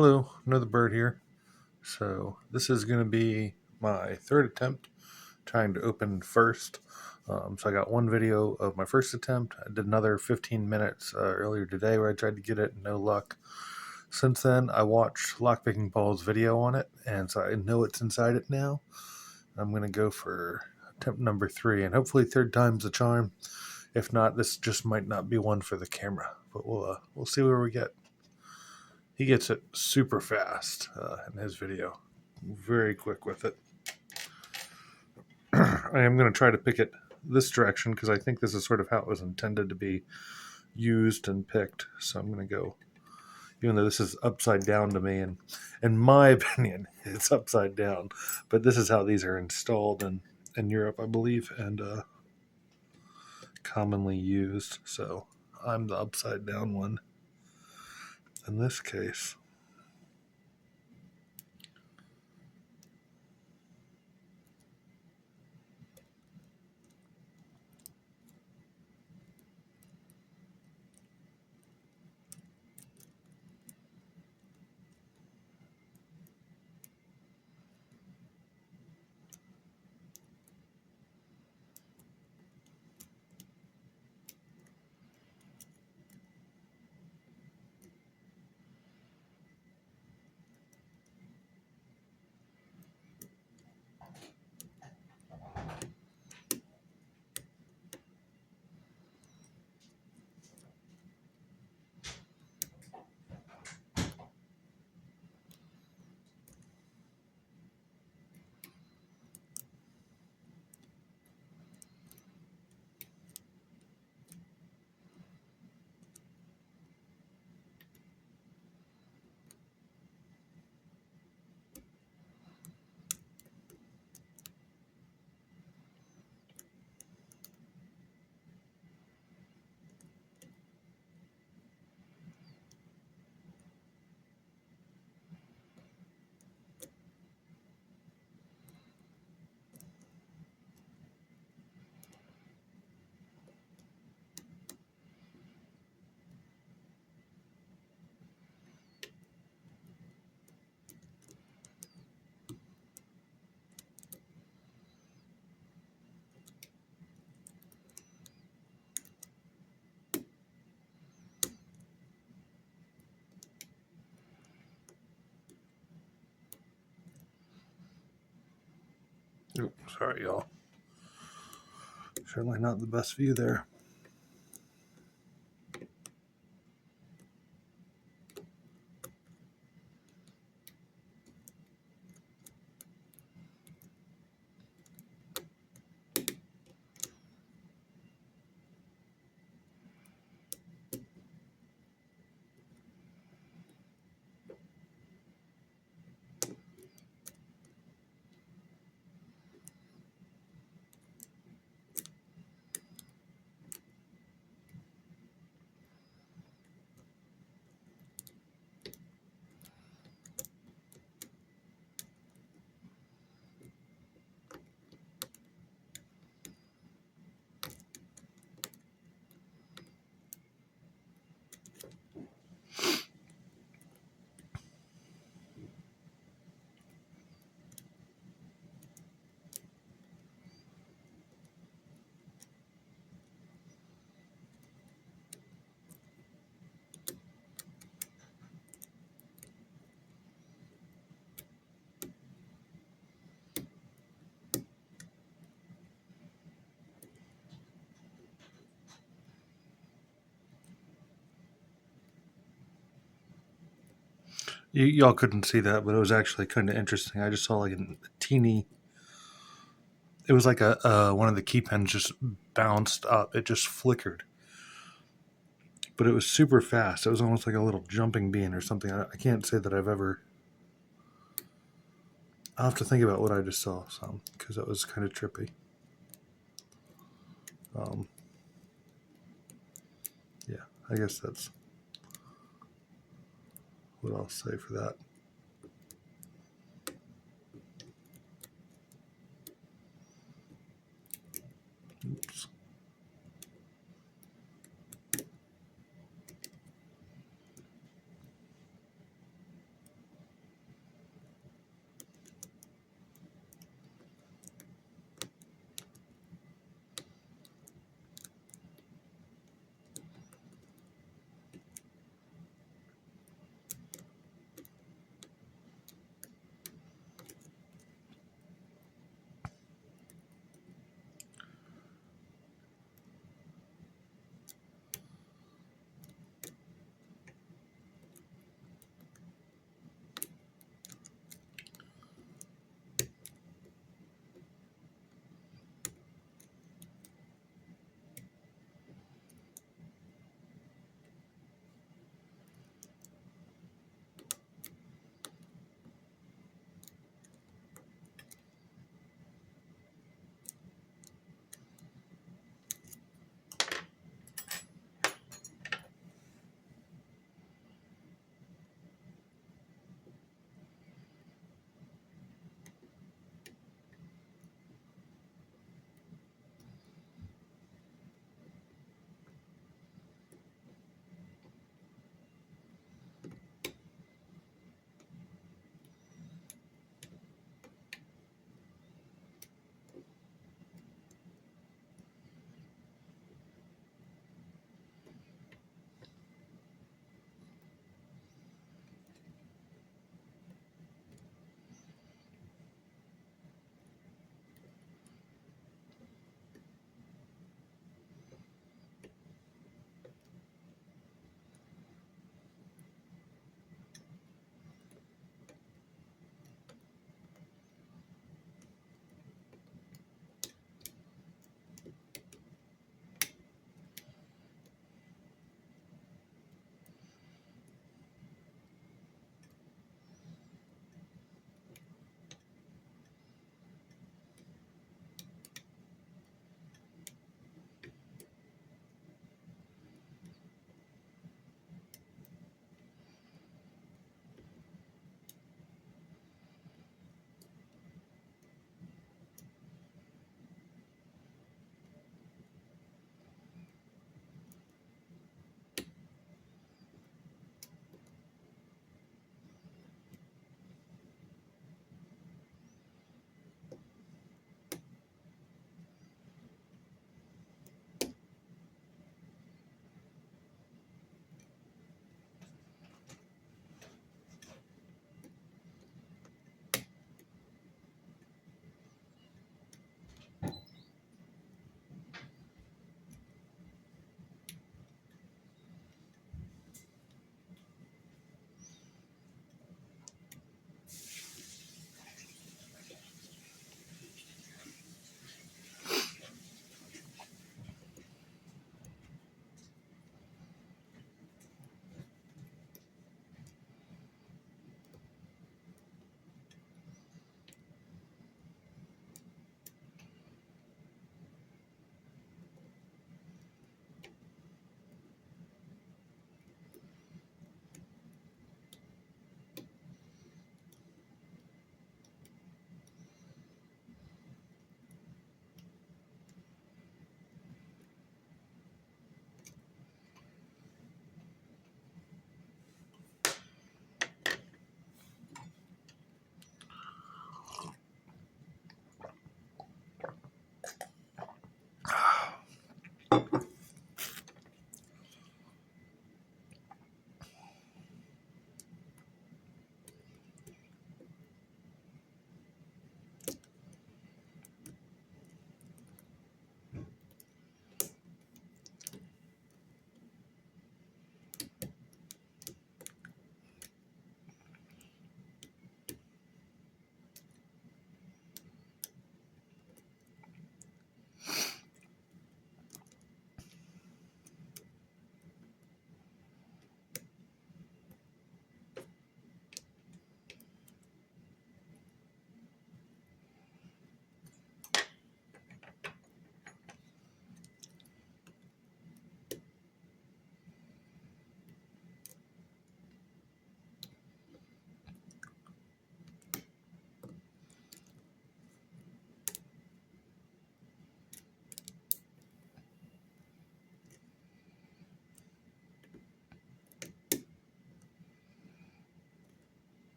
Hello, another bird here. So this is going to be my third attempt trying to open Furst. So I got one video of my first attempt. I did another 15 minutes earlier today where I tried to get it, no luck. Since then, I watched Lockpicking Paul's video on it, and so I know it's inside it now. I'm going to go for attempt number 3, and hopefully third time's the charm. If not, this just might not be one for the camera, but we'll see where we get. He gets it super fast in his video. Very quick with it. I am going to try to pick it this direction because I think this is sort of how it was intended to be used and picked. So I'm going to go, even though this is upside down to me, and in my opinion, it's upside down. But this is how these are installed in Europe, I believe, and commonly used. So I'm the upside down one in this case. Oops, sorry, y'all. Certainly not the best view there. Y'all couldn't see that, but it was actually kind of interesting. I just saw like a teeny. It was like a one of the key pens just bounced up. It just flickered, but it was super fast. It was almost like a little jumping bean or something. I can't say that I've ever. I'll have to think about what I just saw some because that was kind of trippy. Yeah, I guess that's what I'll say for that. Oops.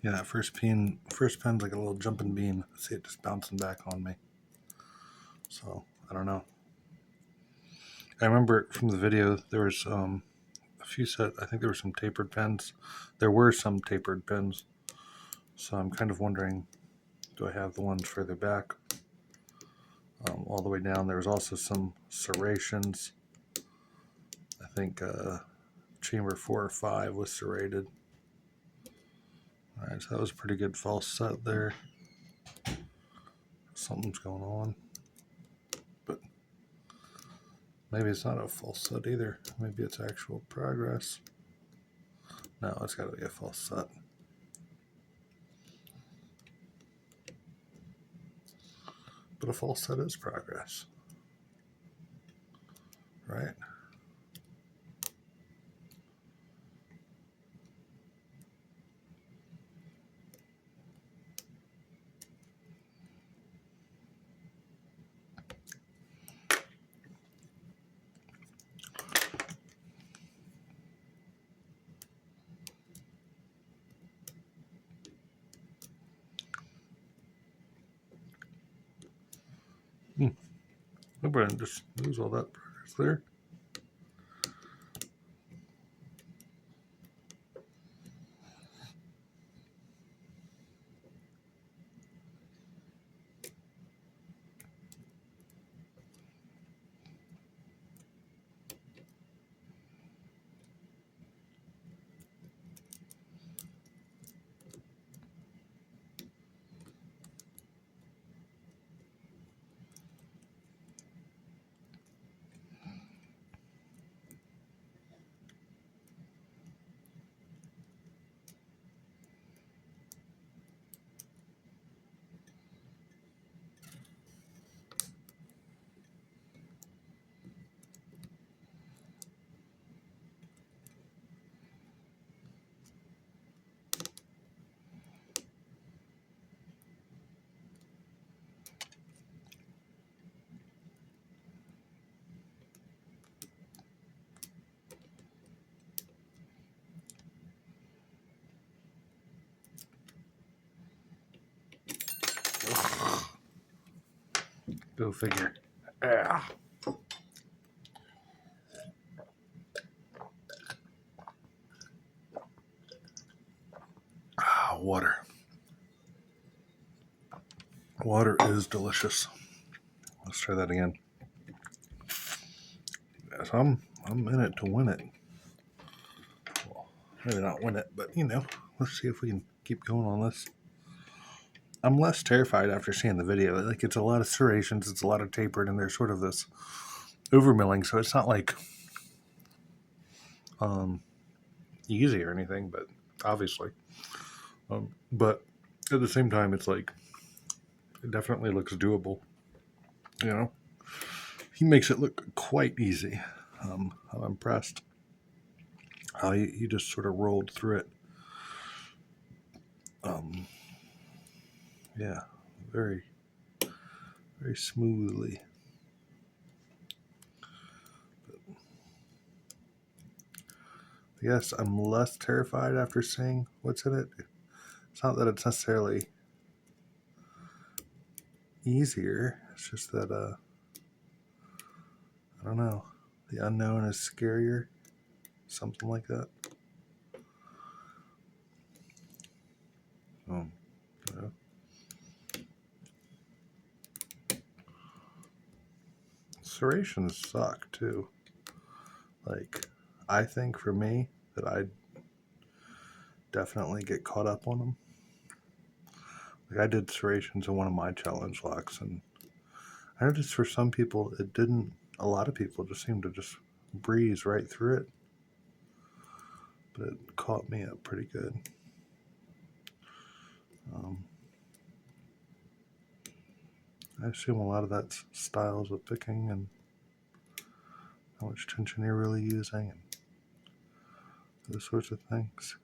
Yeah, that first pen's like a little jumping bean. I see it just bouncing back on me. So I don't know. I remember from the video there was a few set. I think there were some tapered pens. There were some tapered pens. So I'm kind of wondering, do I have the ones further back? All the way down. There was also some serrations. I think chamber 4 or 5 was serrated. All right, so that was a pretty good false set there. Something's going on, but maybe it's not a false set either. Maybe it's actual progress. No, it's got to be a false set. But a false set is progress, right? I better just lose all that progress there. Go figure. Ah. Water. Water is delicious. Let's try that again. Yes, I'm in it to win it. Well, maybe not win it, but let's see if we can keep going on this. I'm less terrified after seeing the video. Like, it's a lot of serrations, it's a lot of tapered, and there's sort of this overmilling, so it's not like easy or anything, but obviously. But at the same time, it's like, it definitely looks doable. He makes it look quite easy. I'm impressed how he just sort of rolled through it. Yeah, very, very smoothly. But yes, I'm less terrified after seeing what's in it. It's not that it's necessarily easier. It's just that I don't know. The unknown is scarier. Something like that. Yeah. Serrations suck too. Like, I think for me that I'd definitely get caught up on them. Like, I did serrations in one of my challenge locks, and I noticed for some people it didn't. A lot of people just seemed to just breeze right through it, but it caught me up pretty good. I assume a lot of that's styles of picking and how much tension you're really using and those sorts of things.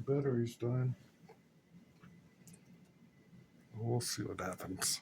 Battery's dying. We'll see what happens.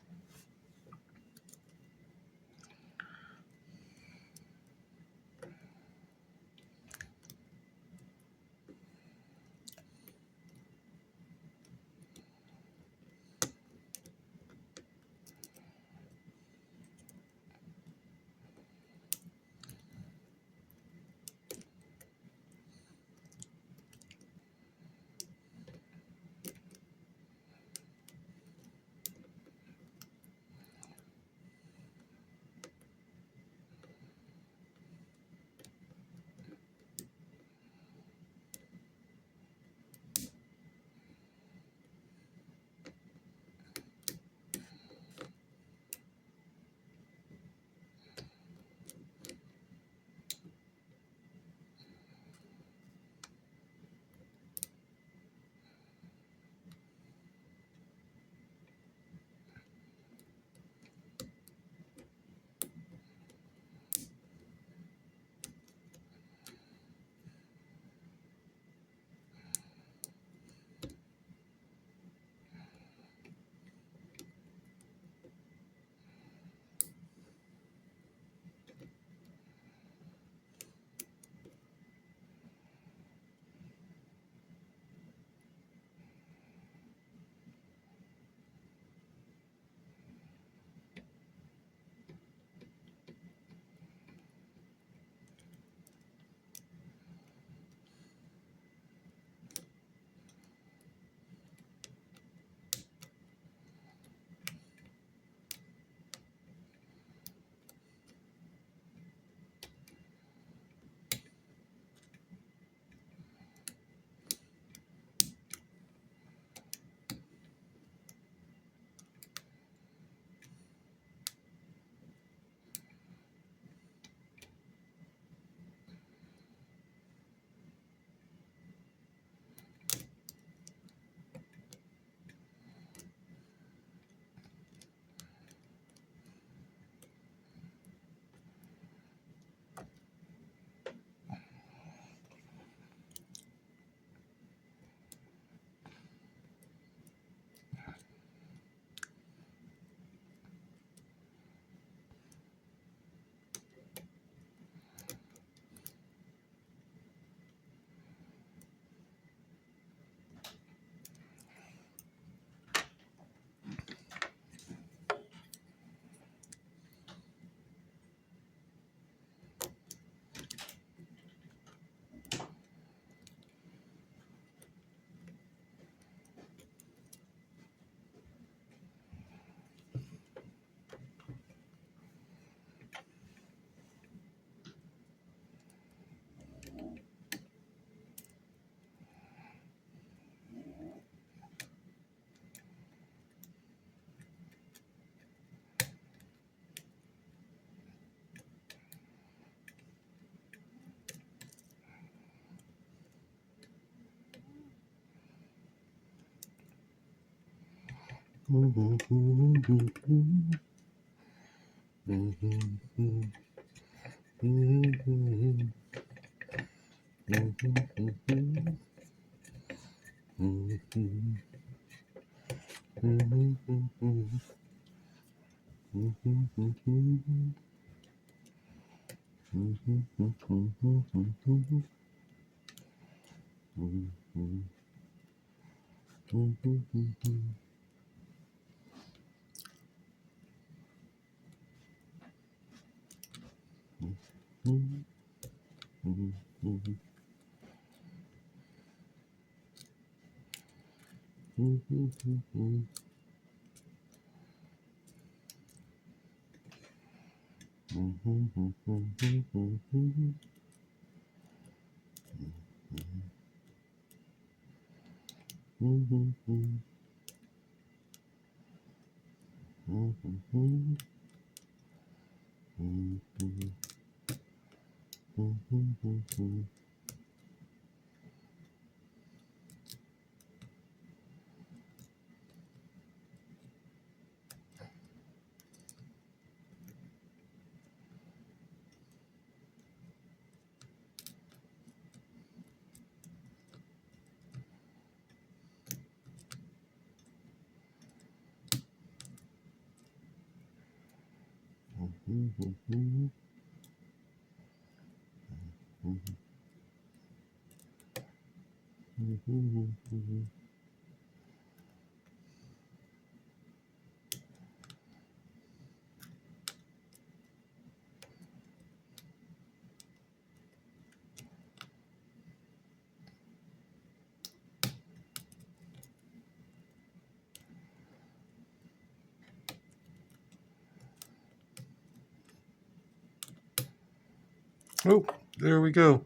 Oh, there we go.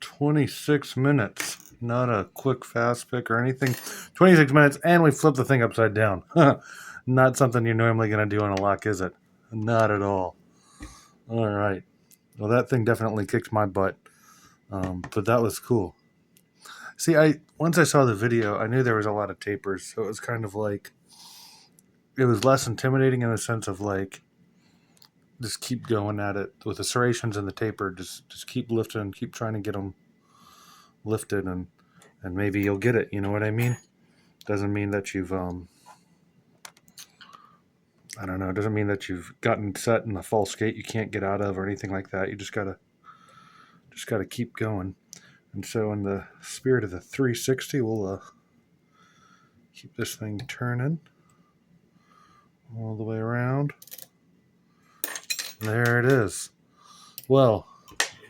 26 minutes. Not a quick fast pick or anything. 26 minutes, and we flipped the thing upside down. Not something you're normally going to do on a lock, is it? Not at all. All right. Well, that thing definitely kicked my butt. But that was cool. See, once I saw the video, I knew there was a lot of tapers, so it was kind of like, it was less intimidating in the sense of like, just keep going at it with the serrations and the taper. Just keep lifting, keep trying to get them lifted, and maybe you'll get it. You know what I mean? Doesn't mean that you've I don't know. It doesn't mean that you've gotten set in a false gate you can't get out of or anything like that. You just gotta keep going. And so, in the spirit of the 360, we'll keep this thing turning all the way around. There it is. Well,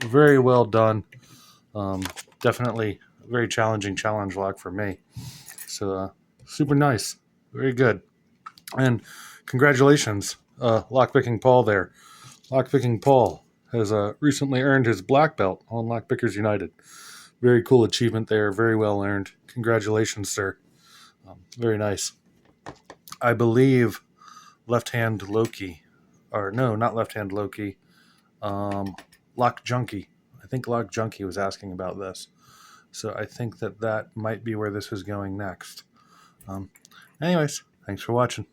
very well done. Definitely a very challenging challenge lock for me. So, super nice. Very good. And congratulations, Lockpicking Paul there. Lockpicking Paul has recently earned his black belt on Lockpickers United. Very cool achievement there. Very well earned. Congratulations, sir. Very nice. I believe Left Hand Loki, or no, not Left Hand Loki, Lock Junkie. I think Lock Junkie was asking about this. So I think that might be where this is going next. Anyways, thanks for watching.